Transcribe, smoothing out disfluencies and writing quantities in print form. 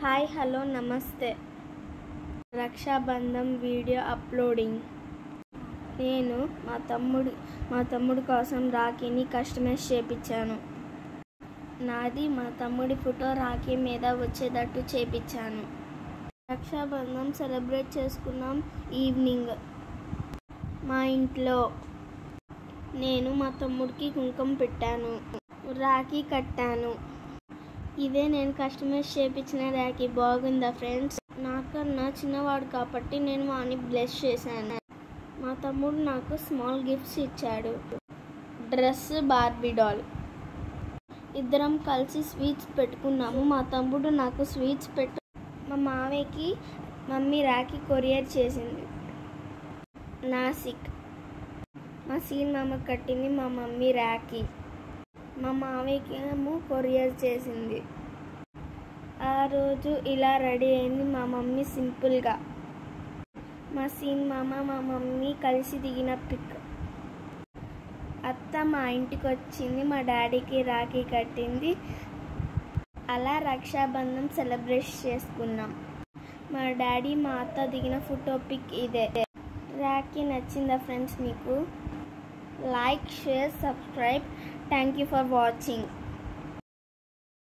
Hi hello నమస్తే. రక్షాబంధం video uploading. నేను మా తమ్ముడి కోసం రాఖీని కస్టమైజ్ చేయించాను. నాది మా తమ్ముడి ఫోటో రాఖీ మీద వచ్చేటట్టు చేయించాను. రక్షాబంధం సెలబ్రేట్ చేసుకున్నాం. ఈవినింగ్ మా ఇంట్లో నేను మా తమ్ముడికి కుంకుమ పెట్టాను, రాఖీ కట్టాను. ఇదే నేను కస్టమైజ్ చేయించిన రాఖీ. బాగుందా ఫ్రెండ్స్? నాకన్నా చిన్నవాడు కాబట్టి నేను వాడిని బ్లెస్ చేశాను. మా తమ్ముడు నాకు స్మాల్ గిఫ్ట్స్ ఇచ్చాడు. Dress, Barbie doll. ఇద్దరం కలిసి స్వీట్స్ పెట్టుకున్నాము. మా తమ్ముడు నాకు స్వీట్స్ మా మావయ్యకి మమ్మీ రాఖీ కొరియర్ చేసింది. నాసిక్. మా సీన్ మామ కట్టింది మా మమ్మీ రాఖీ. మా మావయ్యకి ఏమో కొరియర్ చేసింది. ఆ రోజు ఇలా రెడీ అయింది మా మమ్మీ సింపుల్గా. మా సీన్ మామ మా మమ్మీ కలిసి దిగిన పిక్. అత్త మా ఇంటికి వచ్చింది, మా డాడీకి రాఖీ కట్టింది. అలా రక్షాబంధం సెలబ్రేట్ చేసుకున్నాం. మా డాడీ మా అత్త దిగిన ఫోటో పిక్ ఇదే. రాఖీ నచ్చిందా ఫ్రెండ్స్ మీకు? Like, share, subscribe. Thank you for watching.